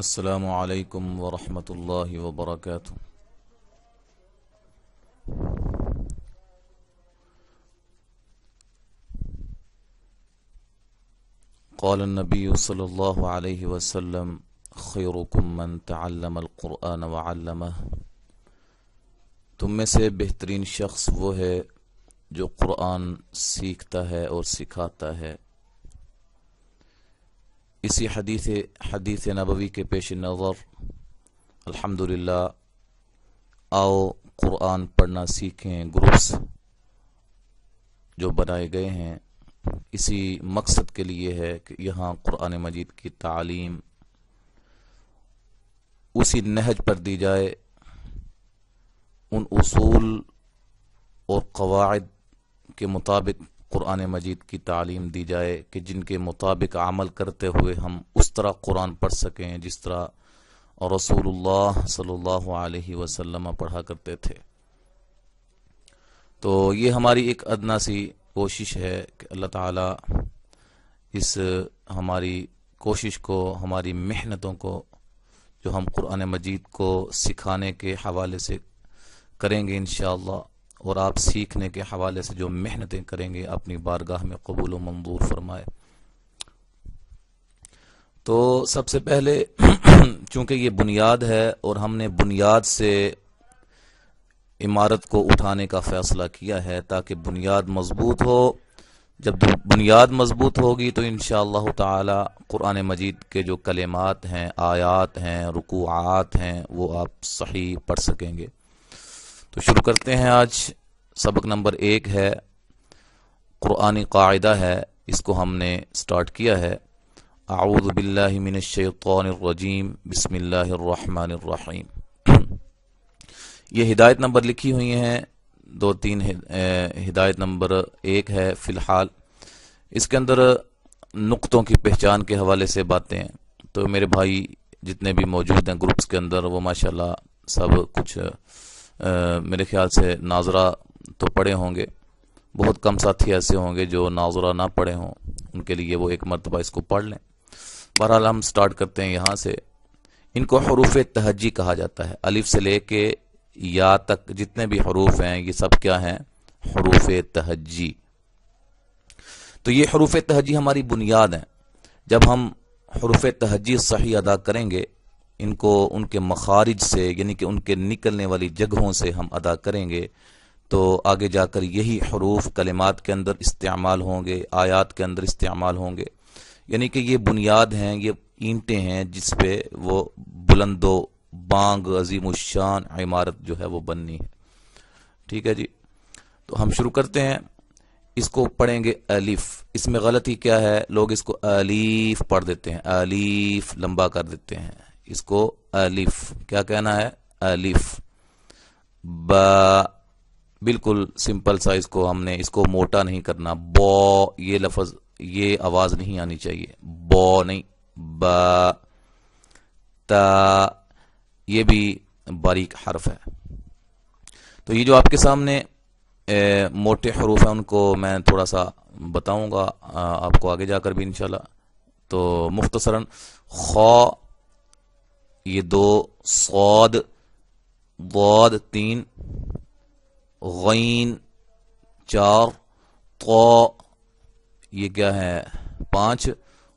السلام علیکم ورحمۃ اللہ وبرکاتہ۔ قال النبی صلی اللہ علیہ وسلم خیرکم من تعلم القرآن وعلمہ، تم میں سے بہترین شخص وہ ہے جو قرآن سیکھتا ہے اور سکھاتا ہے۔ اسی حدیث نبوی کے پیش نظر الحمدللہ آؤ قرآن پڑھنا سیکھیں گروپس جو بنائے گئے ہیں، اسی مقصد کے لیے ہے کہ یہاں قرآن مجید کی تعلیم اسی نہج پر دی جائے، ان اصول اور قواعد کے مطابق قرآن مجید کی تعلیم دی جائے کہ جن کے مطابق عمل کرتے ہوئے ہم اس طرح قرآن پڑھ سکیں جس طرح رسول اللہ صلی اللہ علیہ وسلم پڑھا کرتے تھے۔ تو یہ ہماری ایک ادنا سی کوشش ہے کہ اللہ تعالی اس ہماری کوشش کو، ہماری محنتوں کو جو ہم قرآن مجید کو سکھانے کے حوالے سے کریں گے انشاءاللہ، اور آپ سیکھنے کے حوالے سے جو محنتیں کریں گے، اپنی بارگاہ میں قبول و منظور فرمائے۔ تو سب سے پہلے چونکہ یہ بنیاد ہے اور ہم نے بنیاد سے عمارت کو اٹھانے کا فیصلہ کیا ہے تاکہ بنیاد مضبوط ہو۔ جب بنیاد مضبوط ہوگی تو انشاءاللہ تعالی قرآن مجید کے جو کلمات ہیں، آیات ہیں، رکوعات ہیں، وہ آپ صحیح پڑھ سکیں گے۔ تو شروع کرتے ہیں۔ آج سبق نمبر 1 ہے، قرآنی قاعدہ ہے، اس کو ہم نے سٹارٹ کیا ہے۔ اعوذ باللہ من الشیطان الرجیم، بسم اللہ الرحمن الرحیم۔ یہ ہدایت نمبر لکھی ہوئی ہیں 2-3 ہدایت نمبر 1 ہے فی الحال۔ اس کے اندر نقطوں کی پہچان کے حوالے سے باتیں ہیں، تو میرے بھائی جتنے بھی موجود ہیں گروپس کے اندر وہ ماشاءاللہ سب کچھ میرے خیال سے ناظرہ تو پڑھے ہوں گے، بہت کم ساتھی ایسے ہوں گے جو ناظرہ نہ پڑھے ہوں، ان کے لیے وہ ایک مرتبہ اس کو پڑھ لیں۔ بہرحال ہم سٹارٹ کرتے ہیں یہاں سے۔ ان کو حروف تہجی کہا جاتا ہے، الف سے لے کے یا تک جتنے بھی حروف ہیں یہ سب کیا ہیں؟ حروف تہجی۔ تو یہ حروف تہجی ہماری بنیاد ہیں۔ جب ہم حروف تہجی صحیح ادا کریں گے، ان کو ان کے مخارج سے یعنی کہ ان کے نکلنے والی جگہوں سے ہم ادا کریں گے تو آگے جا کر یہی حروف کلمات کے اندر استعمال ہوں گے، آیات کے اندر استعمال ہوں گے۔ یعنی کہ یہ بنیاد ہیں، یہ اینٹیں ہیں جس پہ وہ بلند و بانگ عظیم الشان عمارت جو ہے وہ بننی ہے۔ ٹھیک ہے جی، تو ہم شروع کرتے ہیں۔ اس کو پڑھیں گے الف۔ اس میں غلطی کیا ہے؟ لوگ اس کو الیف پڑھ دیتے ہیں، الیف لمبا کر دیتے ہیں، اس کو الف کیا کہنا ہے؟ الف۔ با، بالکل سمپل سا، اس کو ہم نے اس کو موٹا نہیں کرنا۔ بو، یہ لفظ یہ آواز نہیں آنی چاہیے، بو نہیں، با۔ تا، یہ بھی باریک حرف ہے۔ تو یہ جو آپ کے سامنے موٹے حروف ہیں ان کو میں تھوڑا سا بتاؤں گا آپ کو آگے جا کر بھی انشاءاللہ۔ تو مختصراً خا یہ 2، صاد ضاد 3، غین 4، طا یہ کیا ہے 5،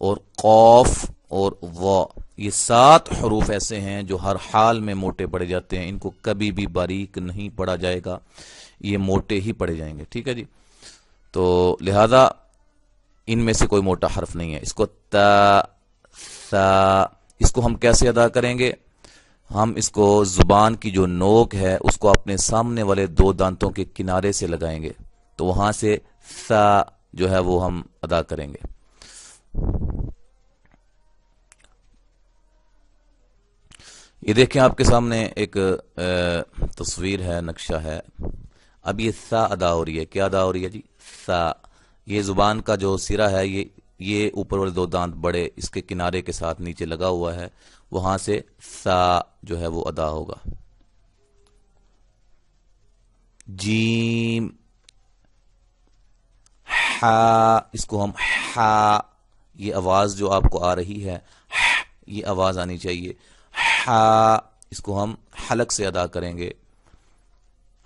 اور قاف اور ضا یہ 7 حروف ایسے ہیں جو ہر حال میں موٹے پڑے جاتے ہیں، ان کو کبھی بھی باریک نہیں پڑھا جائے گا، یہ موٹے ہی پڑھے جائیں گے۔ ٹھیک ہے جی، تو لہذا ان میں سے کوئی موٹا حرف نہیں ہے۔ اس کو تا، ثا، اس کو ہم کیسے ادا کریں گے؟ ہم اس کو زبان کی جو نوک ہے اس کو اپنے سامنے والے 2 دانتوں کے کنارے سے لگائیں گے، تو وہاں سے ثا جو ہے وہ ہم ادا کریں گے۔ یہ دیکھیں آپ کے سامنے ایک تصویر ہے، نقشہ ہے۔ اب یہ ثا ادا ہو رہی ہے، کیا ادا ہو رہی ہے جی؟ ثا۔ یہ زبان کا جو سرا ہے یہ اوپر والے 2 دانت بڑے اس کے کنارے کے ساتھ نیچے لگا ہوا ہے، وہاں سے ثا جو ہے وہ ادا ہوگا۔ جیم، ہا، اس کو ہم ہا، یہ آواز جو آپ کو آ رہی ہے یہ آواز آنی چاہیے. ہا اس کو ہم حلق سے ادا کریں گے.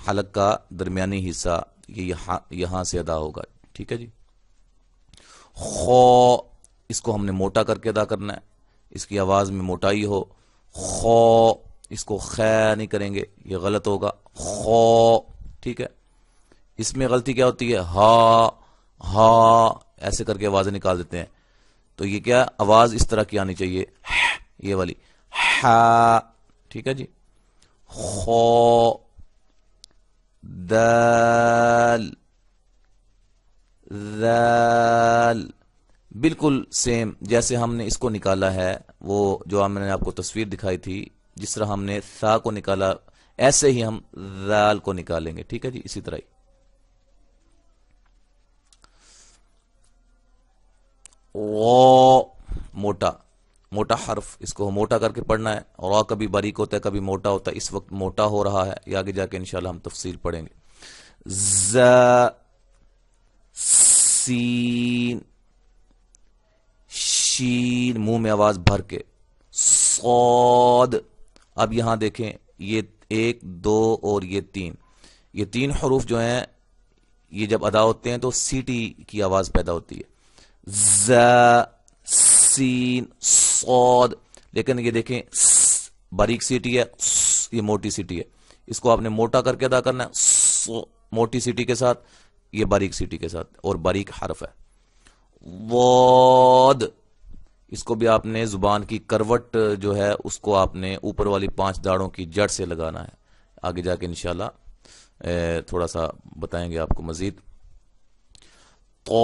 حلق کا درمیانی حصہ یہ یہاں سے ادا ہوگا. ٹھیک ہے جی. خو اس کو ہم نے موٹا کر کے ادا کرنا ہے. اس کی آواز میں موٹائی ہو. خو اس کو خے نہیں کریں گے, یہ غلط ہوگا. خو ٹھیک ہے. اس میں غلطی کیا ہوتی ہے؟ ہا ہا ایسے کر کے آوازیں نکال دیتے ہیں. تو یہ کیا آواز اس طرح کی آنی چاہیے, یہ والی ہا. ٹھیک ہے جی. خو دال ذال بالکل سیم جیسے ہم نے اس کو نکالا ہے, وہ جو میں نے آپ کو تصویر دکھائی تھی, جس طرح ہم نے ثا کو نکالا ایسے ہی ہم ذال کو نکالیں گے. ٹھیک ہے جی. اسی طرح ہی غو موٹا موٹا حرف, اس کو موٹا کر کے پڑھنا ہے. اور کبھی باریک ہوتا ہے کبھی موٹا ہوتا ہے. اس وقت موٹا ہو رہا ہے, یہ آگے جا کے انشاءاللہ ہم تفصیل پڑھیں گے. ز سین شین منہ میں آواز بھر کے. صاد اب یہاں دیکھیں یہ 1 2 اور یہ 3, یہ 3 حروف جو ہیں یہ جب ادا ہوتے ہیں تو سیٹی کی آواز پیدا ہوتی ہے. ز سین صاد. لیکن یہ دیکھیں باریک سیٹی ہے, یہ موٹی سیٹی ہے. اس کو آپ نے موٹا کر کے ادا کرنا ہے موٹی سیٹی کے ساتھ, یہ باریک سیٹی کے ساتھ, اور باریک حرف ہے. واد اس کو بھی آپ نے زبان کی کروٹ جو ہے اس کو آپ نے اوپر والی 5 داڑوں کی جڑ سے لگانا ہے. آگے جا کے انشاءاللہ تھوڑا سا بتائیں گے آپ کو مزید. تو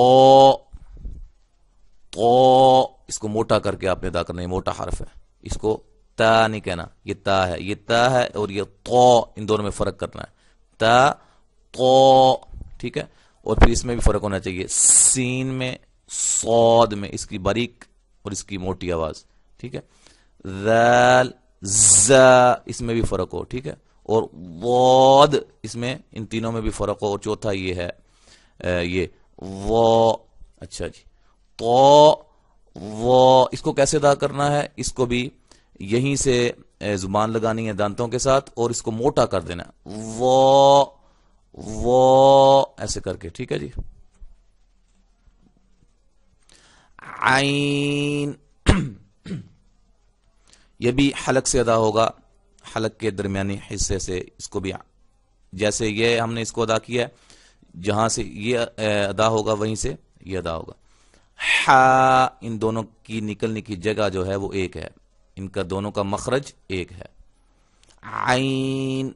اس کو موٹا کر کے آپ نے ادا کرنا ہے, موٹا حرف ہے. اس کو تا نہیں کہنا, یہ تا ہے, یہ تا ہے, اور یہ تو, ان دونوں میں فرق کرنا ہے. تا تو ٹھیک ہے. اور پھر اس میں بھی فرق ہونا چاہیے, سین میں صاد میں, اس کی باریک اور اس کی موٹی آواز. ٹھیک ہے. ذال زا اس میں بھی فرق ہو. ٹھیک ہے. اور واد اس میں ان تینوں میں بھی فرق ہو. اور چوتھا یہ ہے یہ وہ. اچھا جی. تو وہ اس کو کیسے ادا کرنا ہے؟ اس کو بھی یہیں سے زبان لگانی ہے دانتوں کے ساتھ, اور اس کو موٹا کر دینا ہے. وہ ایسے کر کے. ٹھیک ہے جی. عین یہ بھی حلق سے ادا ہوگا, حلق کے درمیانی حصے سے. اس کو بھی جیسے یہ ہم نے اس کو ادا کیا ہے, جہاں سے یہ ادا ہوگا وہیں سے یہ ادا ہوگا. ہا ان دونوں کی نکلنے کی جگہ جو ہے وہ ایک ہے, ان کا دونوں کا مخرج ایک ہے. عین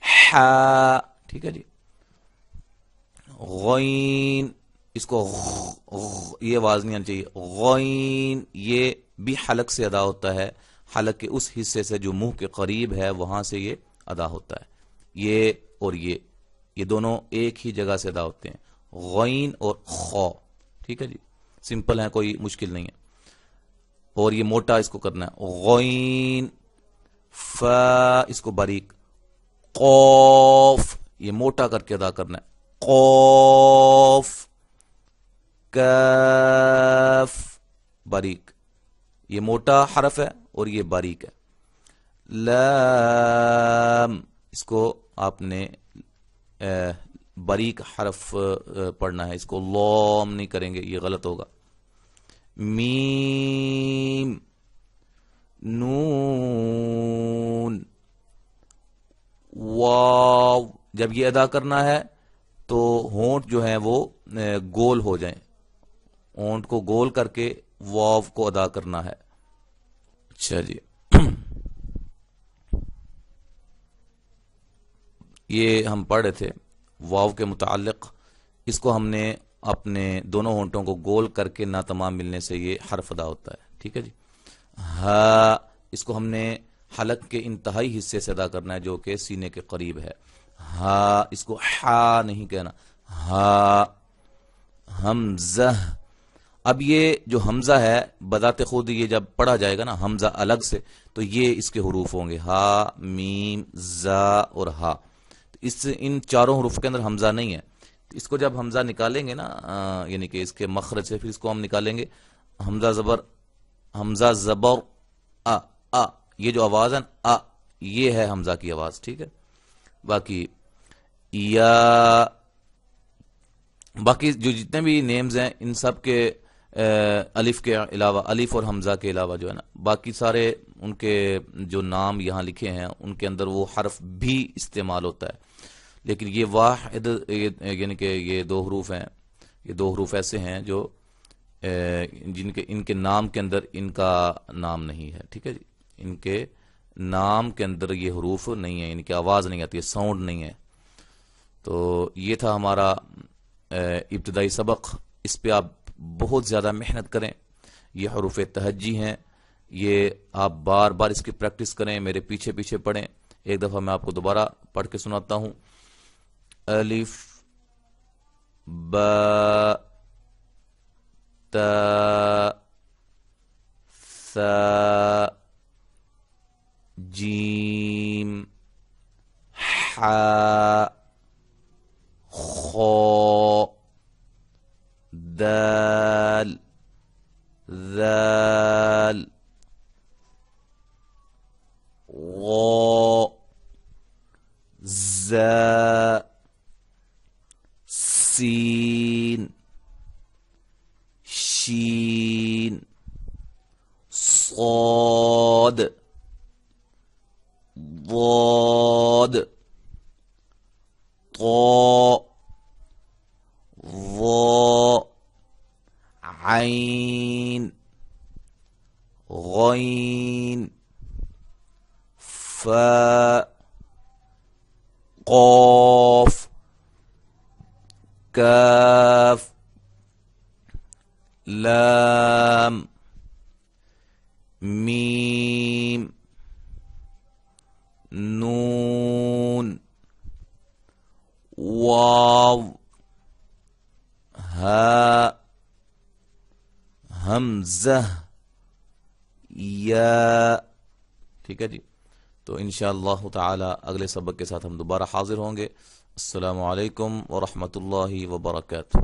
ہا. ٹھیک ہے جی. غین اس کو یہ آواز نہیں آنی چاہیے. غین یہ بھی حلق سے ادا ہوتا ہے, حلق کے اس حصے سے جو منہ کے قریب ہے وہاں سے یہ ادا ہوتا ہے. یہ اور یہ دونوں ایک ہی جگہ سے ادا ہوتے ہیں, غین اور خو. ٹھیک ہے جی. سمپل ہے, کوئی مشکل نہیں ہے. اور یہ موٹا اس کو کرنا ہے, غین. فا اس کو باریک. قوف یہ موٹا کر کے ادا کرنا ہے, قوف. کاف باریک, یہ موٹا حرف ہے اور یہ باریک ہے. لام اس کو آپ نے باریک حرف پڑھنا ہے, اس کو لام نہیں کریں گے, یہ غلط ہوگا. میم نون واو. جب یہ ادا کرنا ہے تو ہونٹ جو ہیں وہ گول ہو جائیں, ہونٹ کو گول کر کے واو کو ادا کرنا ہے. اچھا جی. یہ ہم پڑھ رہے تھے واو کے متعلق. اس کو ہم نے اپنے دونوں ہونٹوں کو گول کر کے نا تمام ملنے سے یہ حرف ادا ہوتا ہے. ٹھیک ہے جی. ہا اس کو ہم نے حلق کے انتہائی حصے سے ادا کرنا ہے جو کہ سینے کے قریب ہے. ہا اس کو ہا نہیں کہنا, ہا. حمزہ اب یہ جو حمزہ ہے بذات خود یہ جب پڑھا جائے گا نا حمزہ الگ سے تو یہ اس کے حروف ہوں گے, ہا میم زا اور ہا. ان چاروں حروف کے اندر حمزہ نہیں ہے. اس کو جب حمزہ نکالیں گے نا یعنی کہ اس کے مخرج سے, پھر اس کو ہم نکالیں گے حمزہ زبر آ یہ جو آواز ہے آ یہ ہے حمزہ کی آواز، ٹھیک ہے. باقی یا باقی جو جتنے بھی نیمز ہیں ان سب کے الف کے علاوہ، الف اور حمزہ کے علاوہ جو ہے نا باقی سارے ان کے جو نام یہاں لکھے ہیں ان کے اندر وہ حرف بھی استعمال ہوتا ہے. لیکن یہ واحد یعنی کہ یہ دو حروف ہیں، یہ دو حروف ایسے ہیں جو ان کے نام کے اندر ان کا نام نہیں ہے، ٹھیک ہے جی. ان کے نام کے اندر یہ حروف نہیں ہیں، ان کی آواز نہیں آتی ہے، ساؤنڈ نہیں ہے. تو یہ تھا ہمارا ابتدائی سبق. اس پہ آپ بہت زیادہ محنت کریں. یہ حروف تہجی ہیں، یہ آپ بار بار اس کی پریکٹس کریں، میرے پیچھے پیچھے پڑھیں. ایک دفعہ میں آپ کو دوبارہ پڑھ کے سناتا ہوں. الف با تا ثا جیم حا خا دال ذال غا زا سین شین صاد ضاد طا ظا عین غین فا قاف کاف لام میم نون واو ہا حمزہ یا. ٹھیک ہے جی. تو انشاءاللہ تعالی اگلے سبق کے ساتھ ہم دوبارہ حاضر ہوں گے. السلام علیکم ورحمۃ اللہ وبرکاتہ.